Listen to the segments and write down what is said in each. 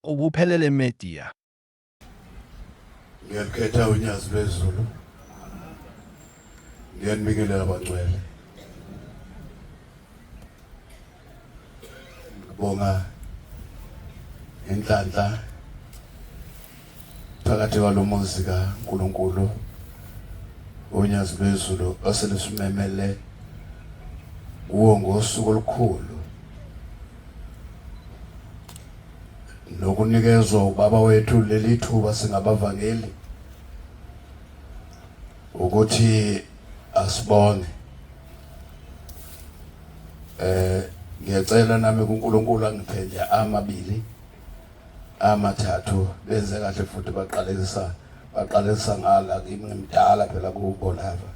ubuphelele media. Ngiyakhetha unyazi lwezulu. Ngiyanibingelela abangcwele. Ngibonga inhlanhla phakathi kwalomuzi kaNkulunkulu unyazi lwezulu oselisimemele kuwo ngosuku olukhulu nokunikezwa ubaba wethu leli thuba singabavangeli ukuthi asibonge. Ngiyacela nami kuNkulunkulu angiphendle amabili amathathu benze kahle futhi baqalisa ngala kimi ngimdala phela kubo lava.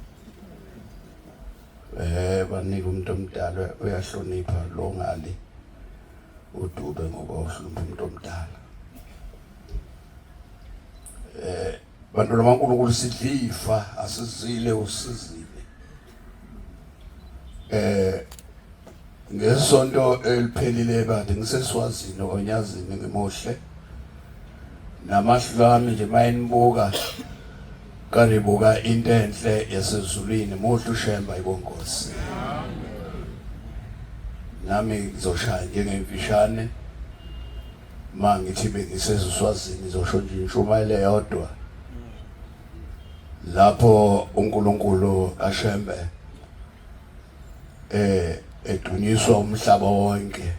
Banika umuntu omdala uyahlonipha lo ngali udube ngoba uhlonipha umuntu omdala. Bantu bakaNkulunkulu sidlifa asizile usizile. Ngesonto eliphelile kade ngiseSwazini onyazini ngimohle namahlami nje mayenibuka kanibuka into enhle yasezulwini muhle ushemba ibongosi. Nami ngizoshaya njengemfishane mangithi bengiseSwazini ngizosho nje inshumayelo eyodwa lapho uNkulunkulu kaShembe edunyiswa umhlaba wonke.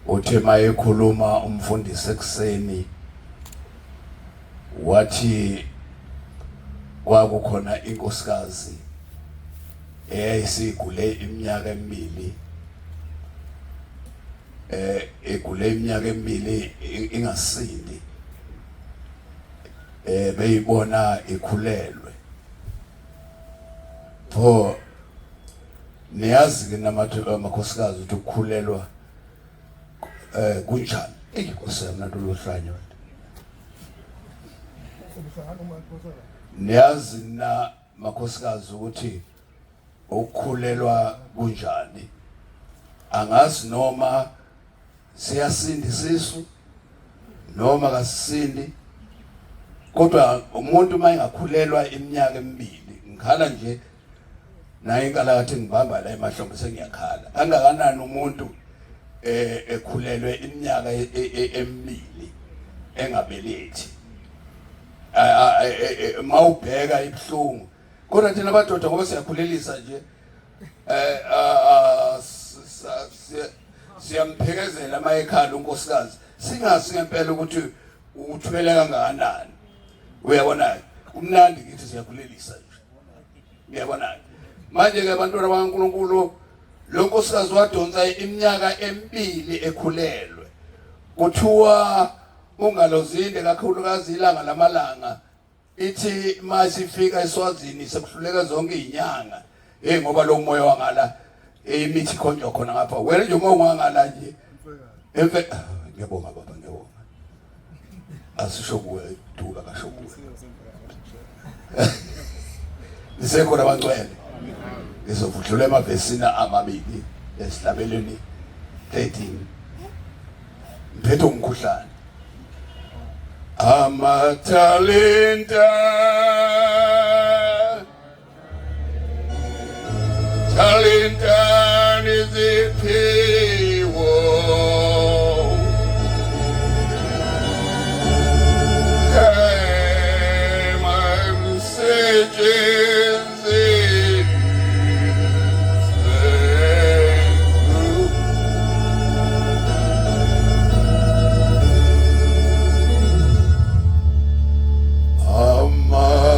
Uthe mayekhuluma umfundisi ekseni wathi kwakukhona inkosikazi eyayisigule iminyaka emibili egule iminyaka emibili ingasindi beyibona ikhulelwe. Pho niyazi ke namakhosikazi ukuthi ukukhulelwa kunjani? Inkosi yami nantolohlanyo. Niyazi na makhosikazi ukuthi ukukhulelwa kunjani? Angazi noma siyasindi isisu noma kasisindi, kodwa umuntu mayengakhulelwa iminyaka emibili ngikhala nje naye inkalakathe ngibamba la emahlombe sengiyakhala. Angakanani umuntu ekhulelwe iminyaka emibili engabelethi. Mawubheka ibhlungu. Kodwa thina abadoda ngoba siyakhulelisa nje siyamphelekezela mayekhala unkosikazi singazi ngempela ukuthi uthwele kangakanani. Uyabona kumnandi ngithi siyakhulelisa nje. Uyabona manje ke abantwana bakaNkulunkulu lo nkosikazi wadonsa iminyaka emibili ekhulelwe. Kuthiwa ungalozinde kakhulukazi ilanga lamalanga ithi masifika eSwazini sekuhluleka zonke izinyanga ngoba lo moya wangala imithi khonjo khona ngapha. Wena nje uma ungangala nje ngiyabonga baba ngiyabonga. Asisho kuwe duka kasho kuwe. Nisekhona abangcwele. Ngizovudlula emavesini amabili esihlabeleni 13. Mphethe umkhuhlane. Amatalenta talenta niziphiwo Ama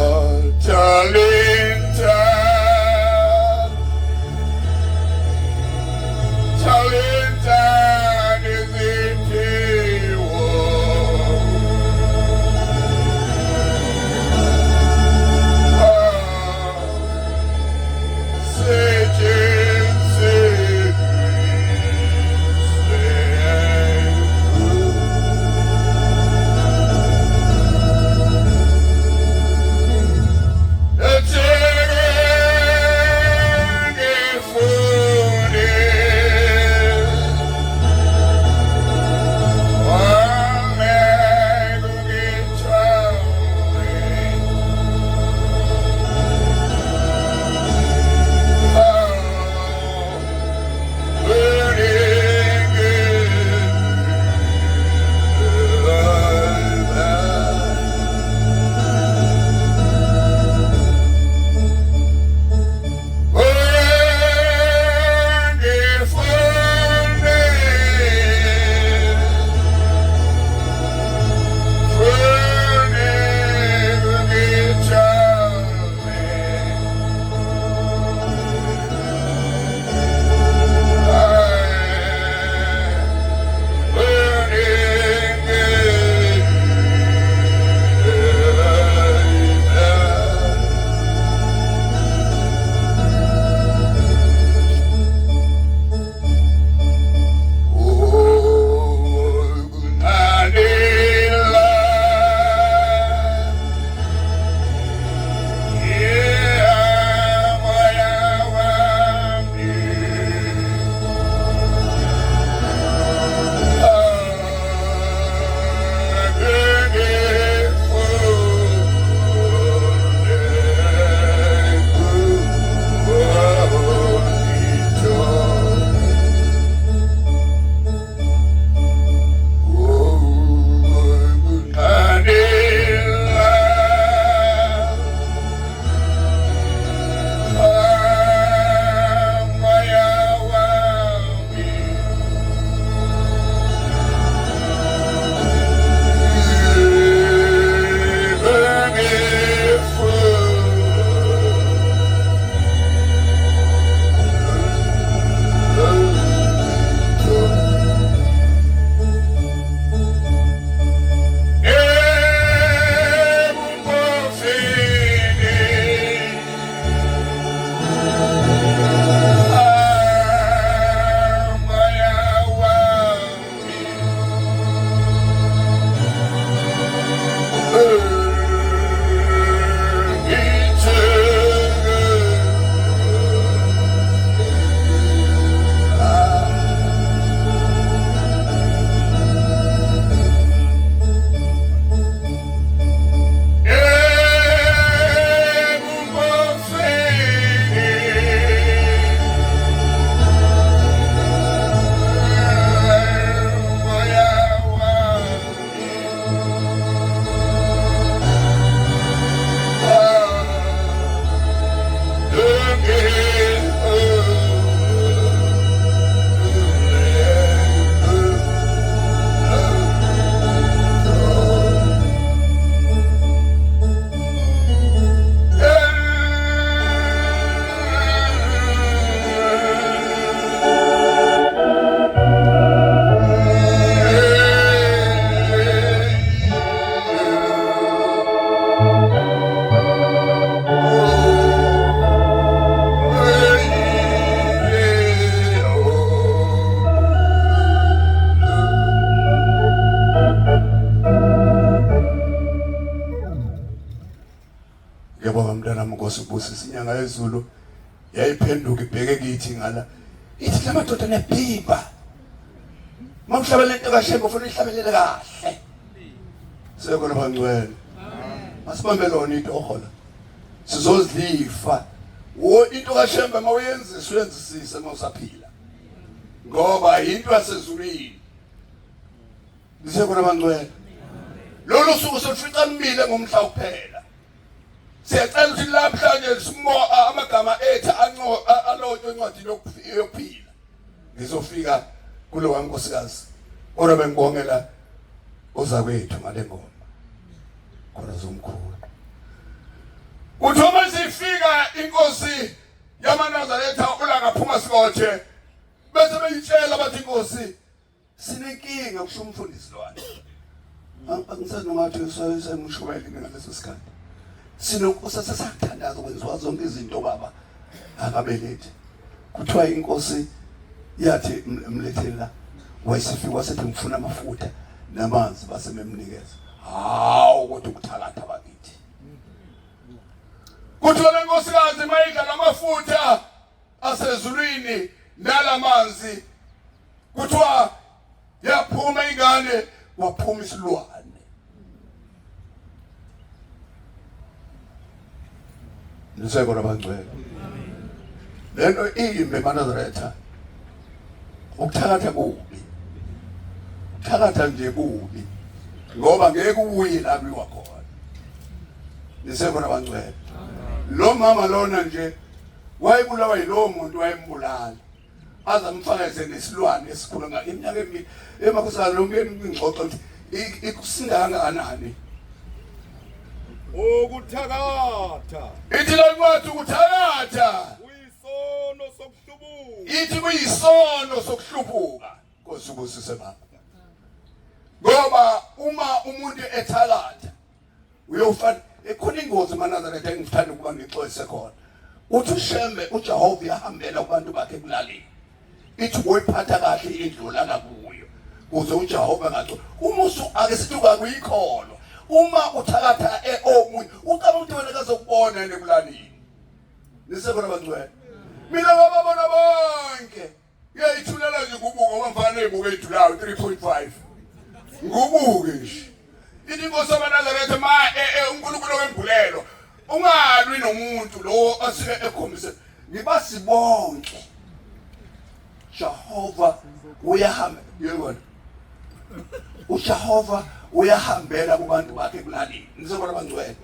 ngosibusisa inyanga yezulu yayiphenduka ibheke kithi ngala ithi lamadoda nebhimba mawuhlabela lento kaShembe ufuna ihlabelele kahle sekona bangcwele masibambe lona itoho la sizozidlifa wo into kaShembe mawuyenza usuyenzisise mawusaphila ngoba into yasezulwini lisekona bangcwele lolu suku sofica nimile ngomhla kuphela siyacela ukuthi namhlanje simo amagama ethu alotshwe encwadini yokuphila ngizofika kulo wankosikazi kodwa bengibongela ozakwethu ngale ngoma khona zomkhulu uthi uma sifika inkosi yamaNazaretha ulakaphuma sikothe bese beyitshela bathi inkosi sinenkinga kusho umfundisi lwana angisazi ngathi sayimushumayeli ngaleso sikhathi sinonkosi sasakuthandaza ukwenziwa zonke izinto baba akabelethi kuthiwa inkosi yathi mlethela wayesifika wasethi ngifuna amafutha namanzi basememnikeza hawu kodwa ukuthakatha bakithi kuthiwa lenkosikazi mayidla namafutha asezulwini nalamanzi kuthiwa yaphuma ingane waphuma isilwane nisekona bangcwele lento imbe eMaNazaretha ukuthakatha kubi thakatha nje kubi ngoba ngeke ubuye la biwa khona nisekona bangcwele lo mama lona nje wayebulawa yilo muntu wayembulala azamfakeze nesilwane esikhuluma iminyaka emini emakhosana lonke ingxoxo ukuthi ikusinda kangakanani ukuthakatha ithi la ncwadi ukuthakatha kuyisono sokuhlubuka ithi kuyisono sokuhlubuka kosibusise baba ngoba uma umuntu ethakatha uyofana ekhona ingozi eMaNazaretha engithanda ukuba ngixolise khona uthi uShembe uJehova uyahambela kubantu bakhe kulalini ithi boyiphatha kahle indlu lana kuyo kuze uJehova ngathi umusu ake sithi kwakuyikholo uma uthakatha omunye ucaba ukuthi wena kazokubona ekulalini nisekona bangcwele mina bababona bonke uyayithulela nje kubuka ngomfana ebuke ithulayo 3.5 ngubuke nje ithi inkosi yamaNazaretha uNkulunkulu wembulelo ungalwi nomuntu lo asike ekhombise ngibasi bonke Jehova uyahamba yebo uJehova uyahambela kubantu bakhe kulalini nisekona bangcwele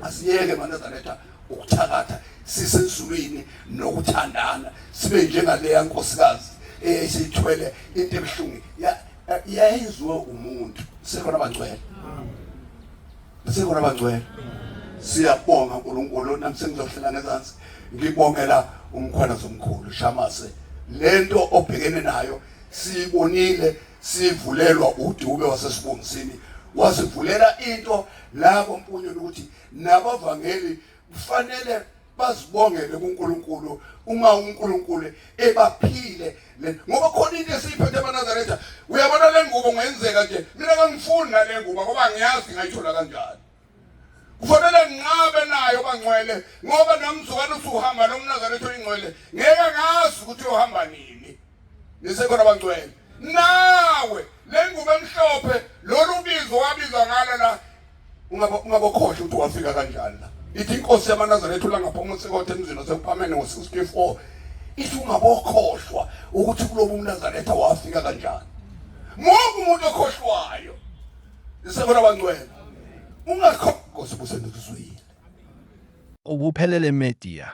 asiyeke eMaNazaretha ukuthakatha sisezulwini nokuthandana sibe njengaleya nkosikazi eyayisithwele into ebuhlungu yayenziwe umuntu nisekona bangcwele nisekona bangcwele siyabonga uNkulunkulu namse ngizohlela ngezansi ngibongela umkhwana zomkhulu Shamase lento obhekene nayo sibonile sivulelwa uDube wasesibongisini wasivulela into la kompunyo ukuthi nabavangeli kufanele bazibongele kuNkulunkulu uma uNkulunkulu ebaphile ngoba khona into esiyiphethe eMaNazaretha uyabona le ngubo ngenzeka nje mina ngangifuni nale ngubo ngoba ngiyazi ngayithola kanjani kufanele nginqabe nayo bangcwele ngoba nomzukwana usuhamba noMnazaretha oyingcwele ngeke ngazi ukuthi uhamba nini nisekhona bangcwele nawe le ngubo emhlophe lolu bizo wabizwa ngalo la ungabokhohle ukuthi wafika kanjani la ithi inkosi yamaNazaretha la ngaphomo sekothe emzini osephamene ngo64 ithi ungabokhohlwa ukuthi kulobu uMnazaretha wafika kanjani ngoba umuntu okhohlwayo nisekhona bangcwele ungakho Ngosibusele kuzwile Ubuphelele Media.